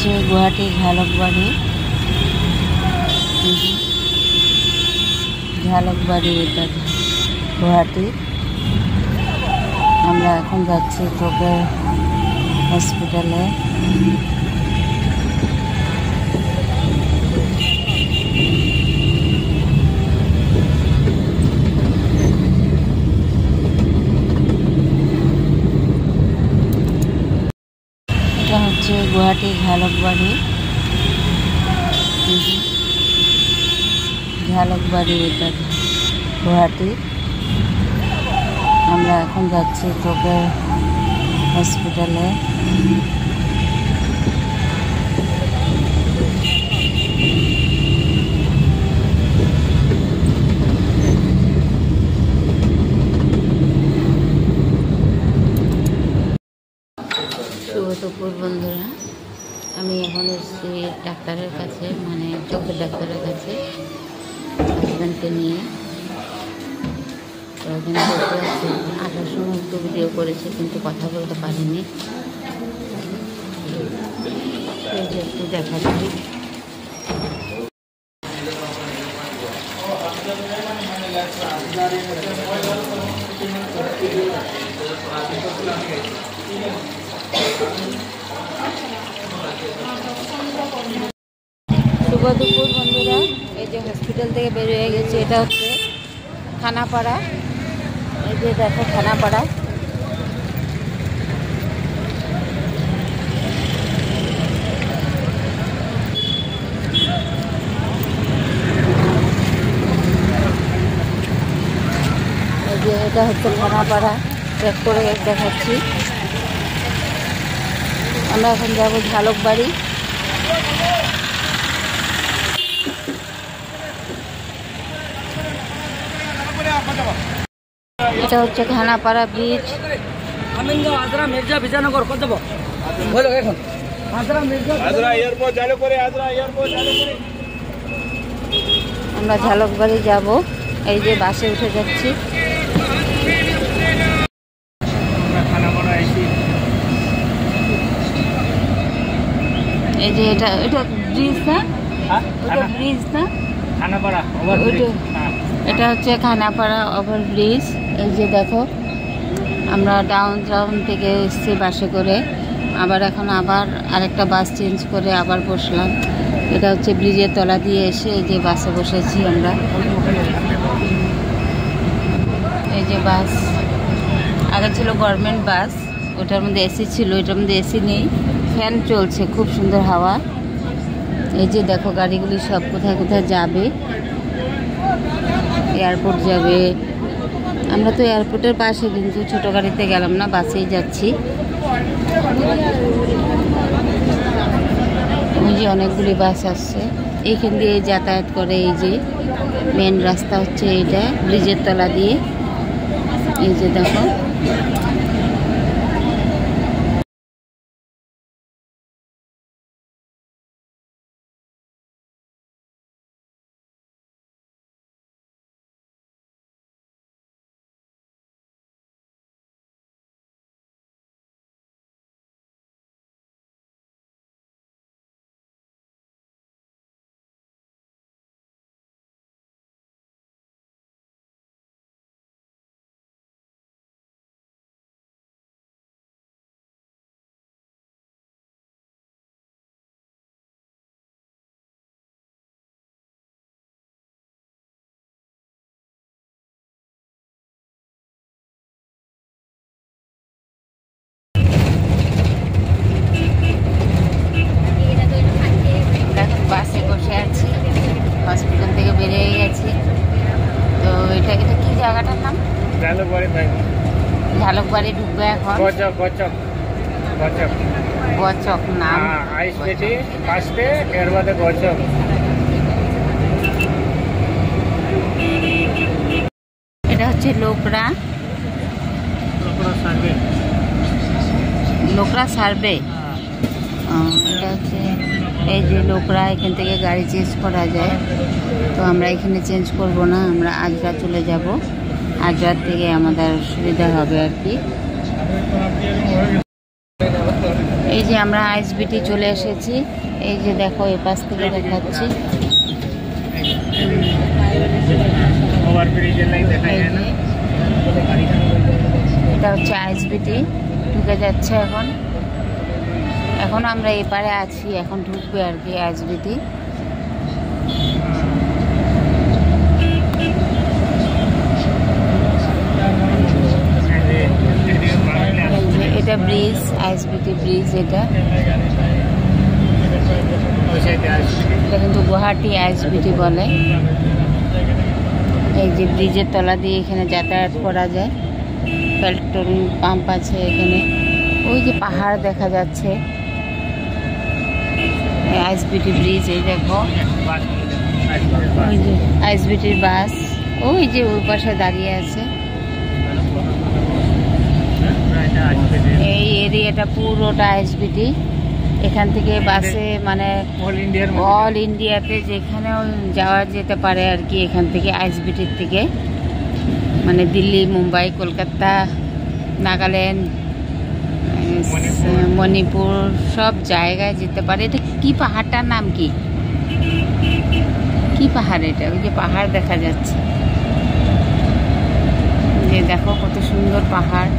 হচ্ছে গুয়াহাটি ঝালকবাড়ি। ঝালকবাড়ি এটা গুয়াহাটি। আমরা এখন যাচ্ছি চোখের হসপিটালে। এটা হচ্ছে গুয়াহাটি ঝালকবাড়ি। ঝালকবাড়ি এটা গুয়াহাটি। আমরা এখন যাচ্ছি চোখের হসপিটালে। শুভ দুপুর বন্ধুরা, আমি এখন এসেছি ডাক্তারের কাছে, মানে চোখের ডাক্তারের কাছে হাজব্যান্ডকে নিয়ে। তো ওখানে বসে আছি। আসার সময় একটু ভিডিও করেছি কিন্তু কথা বলতে পারিনি। একটু দেখাচ্ছি। শুভ দুপুর বন্ধুরা, এই যে হসপিটাল থেকে বের হয়ে গেছে। এটা হচ্ছে খানাপাড়া। এই যে দেখো খানাপাড়া। এই যে এটা হচ্ছে খানাপাড়া। চেক করে দেখাচ্ছি। আমরা এখন যাবো ঝালকবাড়ি। এটা হচ্ছে খানাপাড়া ব্রিজ। আমরা ঝালকবাড়ি যাব। এই যে বাসে উঠে যাচ্ছি। এই যে এটা ব্রিজ না, ওটা ব্রিজ না, এটা হচ্ছে খানাপাড়া ওভার ব্রিজ। এই যে দেখো, আমরা ডাউন থেকে এসেছি বাসে করে। এখন আরেকটা বাস চেঞ্জ করে আবার বসলাম। এটা হচ্ছে ব্রিজের তলা দিয়ে এসে এই যে বাসে বসেছি আমরা। এই যে বাস আগে ছিল গভর্নমেন্ট বাস, ওটার মধ্যে এসি ছিল, এটার মধ্যে এসি নেই, ফ্যান চলছে, খুব সুন্দর হাওয়া। এই যে দেখো গাড়িগুলি সব কোথায় কোথায় যাবে। এয়ারপোর্ট যাবে। আমরা তো এয়ারপোর্টের পাশে, কিন্তু ছোট গাড়িতে গেলাম না, বাসেই যাচ্ছি। ওই যে অনেকগুলি বাস আসছে, এইখান দিয়ে যাতায়াত করে। এই যে মেন রাস্তা হচ্ছে এইটা, ব্রিজের তলা দিয়ে। এই যে দেখো, বাসে বসে আছি, হসপিটাল থেকে বেরিয়ে গেছি। তো এটা কি জায়গাটার নাম? ঝালকবাড়ি ঢুকবো এখন। গচক নাম। এটা হচ্ছে লোকরা সার্ভে। এটা হচ্ছে এই যে লোকরা, এখান থেকে গাড়ি চেঞ্জ করা যায়। তো আমরা এখানে চেঞ্জ করব না, আমরা আজরা চলে যাব। আজরার থেকে আমাদের সুবিধা হবে আর কি। এই এই যে আমরা আইএসবিটি চলে এসেছি। এই যে দেখো এই পাশ থেকে দেখাচ্ছি। এটা হচ্ছে আইএসবিটি, ঢুকে যাচ্ছে এখন। এখন আমরা এপারে আছি, এখন ঢুকবে আর কি আইএসবিটি। এটা ব্রিজ, আইএসবিটি ব্রিজ। এটা কিন্তু গুয়াহাটি আইএসবিটি বলে। এই যে ব্রিজের তলা দিয়ে এখানে যাতায়াত করা যায়। পেট্রোল পাম্প আছে এখানে। ওই যে পাহাড় দেখা যাচ্ছে, আইএসবিটি ব্রিজ। এই দেখো ওই যে আইএসবিটির বাস, ওই যে ওই পাশে দাঁড়িয়ে আছে। এই এরিয়াটা পুরোটা আইএসবিটি। এখান থেকে বাসে মানে অল ইন্ডিয়াতে যেখানেও যাওয়া যেতে পারে আর কি, এখান থেকে আইএসবিটির থেকে। মানে দিল্লি, মুম্বাই, কলকাতা, নাগাল্যান্ড, মণিপুর সব জায়গায় যেতে পারে। এটা কি পাহাড়টার নাম কি? কি পাহাড় এটা? ওই যে পাহাড় দেখা যাচ্ছে, যে দেখো কত সুন্দর পাহাড়।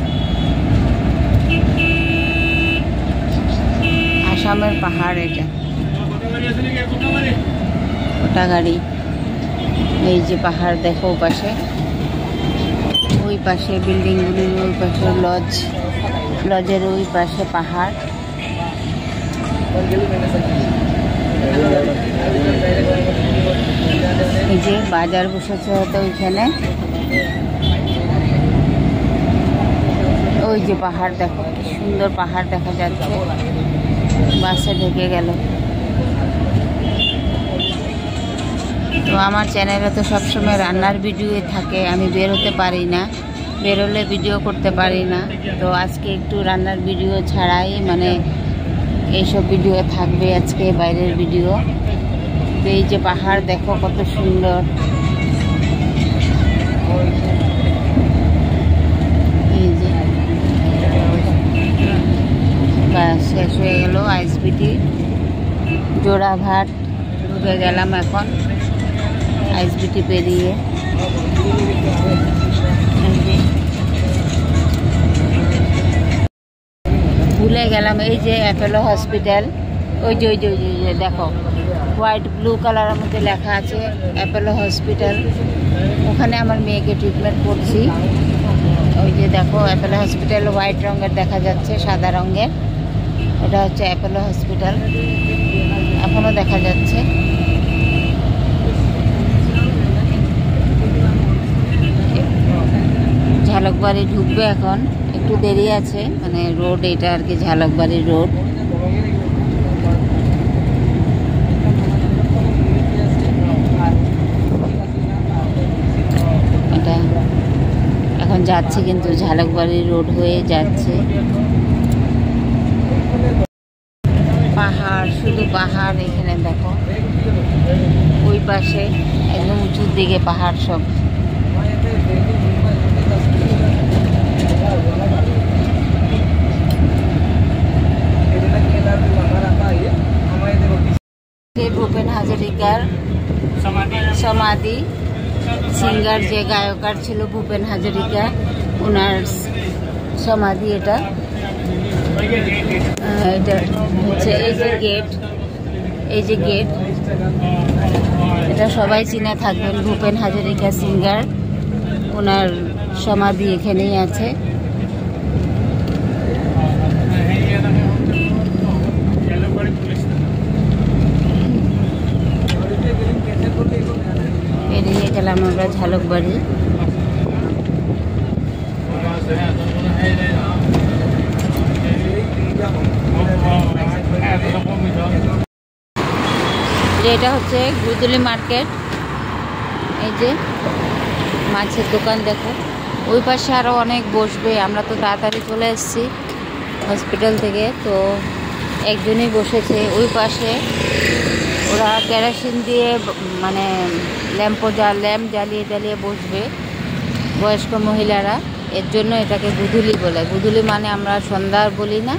আসামের পাহাড় এটা। ওটা গাড়ি। এই যে পাহাড় দেখো পাশে, ওই পাশে বিল্ডিংগুলির ওই পাশে লজ, লজের ওই পাশে পাহাড়। এই যে বাজার বসেছে হয়তো ওইখানে। ওই যে পাহাড় দেখো, কি সুন্দর পাহাড় দেখা যাচ্ছে। বাসে ঢুকে গেল। তো আমার চ্যানেলে তো সবসময় রান্নার ভিডিও থাকে, আমি বেরোতে পারি না, বেরোলে ভিডিও করতে পারি না। তো আজকে একটু রান্নার ভিডিও ছাড়াই মানে এইসব ভিডিও থাকবে আজকে, বাইরের ভিডিও। তো এই যে পাহাড় দেখো কত সুন্দর। এই যে বাস শেষ হয়ে গেল আইএসবিটি জোড়াঘাট। ঢুকে গেলাম এখন আইএসবিটি পেরিয়ে। ভুলে গেলাম এই যে অ্যাপোলো হসপিটাল। ওই যে ওই যে ওই যে দেখো হোয়াইট ব্লু কালারের মধ্যে লেখা আছে অ্যাপোলো হসপিটাল। ওখানে আমার মেয়েকে ট্রিটমেন্ট করছি। ওই যে দেখো অ্যাপোলো হসপিটাল হোয়াইট রঙের দেখা যাচ্ছে, সাদা রঙের। এটা হচ্ছে অ্যাপোলো হসপিটাল, এখনও দেখা যাচ্ছে। ঝালকবাড়ি ঢুকবে এখন, একটু দেরি আছে। মানে রোড এটা আর কি, ঝালকবাড়ি রোড। এটা এখন যাচ্ছে কিন্তু ঝালকবাড়ি রোড হয়ে যাচ্ছে। পাহাড়, শুধু পাহাড়। এখানে দেখো ওই পাশে একদম উঁচুর দিকে পাহাড় সব। ভূপেন হাজারিকার সমাধি। সিঙ্গার যে গায়কার ছিল ভূপেন হাজারিকা, ওনার সমাধি এটা। এটা হচ্ছে এই যে গেট, এই যে গেট, এটা সবাই চিনে থাকবেন। ভূপেন হাজারিকা সিঙ্গার, ওনার সমাধি এখানেই আছে। বেরিয়ে গেলাম আমরা ঝালকবাড়ি। এটা হচ্ছে গুদুলি মার্কেট। এই যে মাছের দোকান দেখো, ওই পাশে আরও অনেক বসবে। আমরা তো তাড়াতাড়ি চলে এসেছি হসপিটাল থেকে, তো একজনই বসেছে ওই পাশে। ওরা কেরোসিন দিয়ে মানে ল্যাম্প জ্বালিয়ে জ্বালিয়ে বসবে বয়স্ক মহিলারা। এর জন্য এটাকে গুদুলি বলে। গুদুলি মানে আমরা সন্ধ্যা বলি না,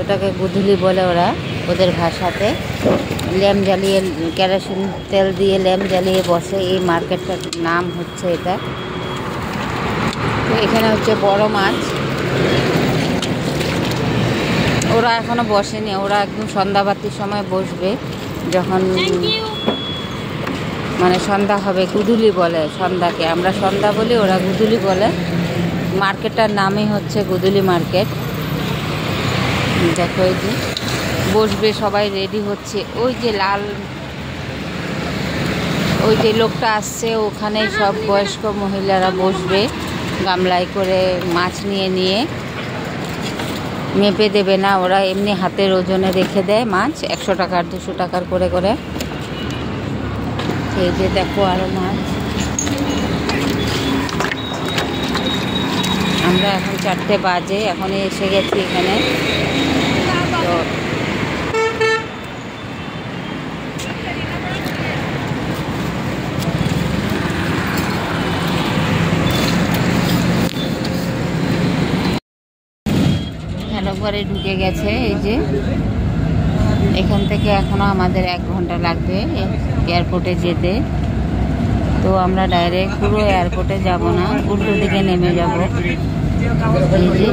ওটাকে গুধুলি বলে ওরা ওদের ভাষাতে। ল্যাম্প জ্বালিয়ে, কেরোসিন তেল দিয়ে ল্যাম্প জ্বালিয়ে বসে, এই মার্কেটটার নাম হচ্ছে এটা। তো এখানে হচ্ছে বড় মাছ। ওরা এখনো বসেনি, ওরা একদম সন্ধ্যাবাতির সময় বসবে, যখন মানে সন্ধ্যা হবে। গুধুলি বলে সন্ধ্যাকে, আমরা সন্ধ্যা বলি, ওরা গুধুলি বলে। মার্কেটটার নামই হচ্ছে গুধুলি মার্কেট। দেখো এই যে বসবে, সবাই রেডি হচ্ছে। ওই যে লাল, ওই যে লোকটা আসছে, ওখানে সব বয়স্ক মহিলারা বসবে গামলায় করে মাছ নিয়ে নিয়ে। মেপে দেবে না ওরা, এমনি হাতের ওজনে রেখে দেয় মাছ, 100 টাকার 200 টাকার করে করে। এই যে দেখো আরো মাছ। আমরা এখন 4টে বাজে, এখন এসে গেছি এখানে। তো ঘরে ঢুকে গেছে। এই যে এখান থেকে এখনো আমাদের 1 ঘন্টা লাগবে এয়ারপোর্টে যেতে। তো আমরা ডাইরেক্ট পুরো এয়ারপোর্টে যাব না, উল্টো দিকে নেমে যাব। এই যে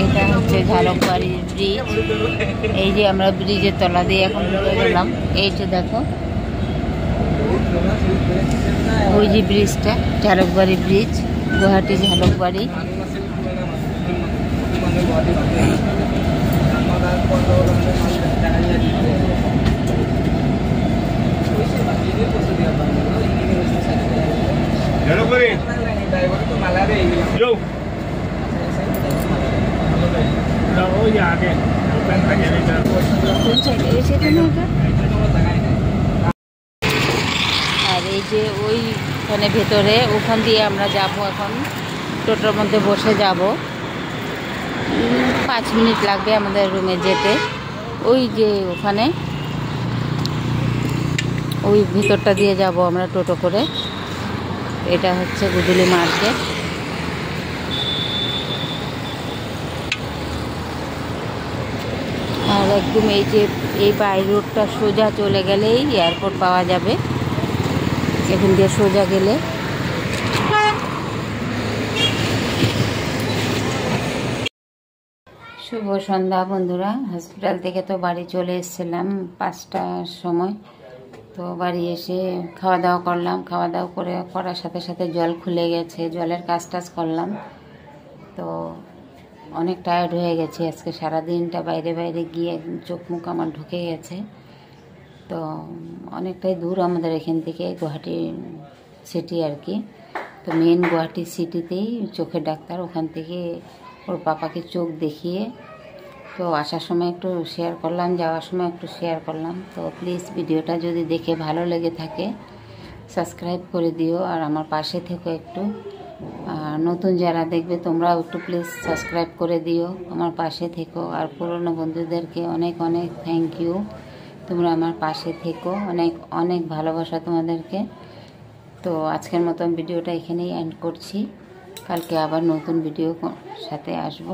এটা হচ্ছে ঝালকবাড়ির ব্রিজ। এই যে আমরা ব্রিজের তলা দিয়ে এখন ঢুকে গেলাম। এই যে দেখো ওই যে ব্রিজটা, ঝালকবাড়ি ব্রিজ, গুয়াহাটি ঝালকবাড়ি। আর এই যে ওইখানে ভেতরে, ওখান দিয়ে আমরা যাব এখন। টোটোর মধ্যে বসে যাব, 5 মিনিট লাগবে আমাদের রুমে যেতে। ওই যে ওখানে, ওই ভিতরটা দিয়ে যাব আমরা টোটো করে। এটা হচ্ছে গুধুলি মার্কেট। আর একদম এই যে এই বাই রোডটা সোজা চলে গেলেই এয়ারপোর্ট পাওয়া যাবে, এখান দিয়ে সোজা গেলে। শুভ সন্ধ্যা বন্ধুরা। হসপিটাল থেকে তো বাড়ি চলে এসেছিলাম 5টার সময়। তো বাড়ি এসে খাওয়া দাওয়া করলাম। খাওয়া দাওয়া করার সাথে সাথে জল খুলে গেছে, জলের কাজ টাজ করলাম। তো অনেক টায়ার্ড হয়ে গেছে আজকে, সারাদিনটা বাইরে বাইরে গিয়ে চোখ মুখ আমার ঢুকে গেছে। তো অনেকটাই দূর আমাদের এখান থেকে, গুয়াহাটি সিটি আর কি। তো মেন গুয়াহাটি সিটিতেই চোখের ডাক্তার, ওখান থেকে ওর পাপাকে চোখ দেখিয়ে তো আসার সময় একটু শেয়ার করলাম, যাওয়ার সময় একটু শেয়ার করলাম। তো প্লিজ ভিডিওটা যদি দেখে ভালো লেগে থাকে সাবস্ক্রাইব করে দিও, আর আমার পাশে থেকো একটু। নতুন যারা দেখবে তোমরাও একটু প্লিজ সাবস্ক্রাইব করে দিও, আমার পাশে থেকো। আর পুরনো বন্ধুদেরকে অনেক অনেক থ্যাংক ইউ, তোমরা আমার পাশে থেকো। অনেক অনেক ভালোবাসা তোমাদেরকে। তো আজকের মতন ভিডিওটা এখানেই এন্ড করছি, কালকে আবার নতুন ভিডিও সাথে আসবো।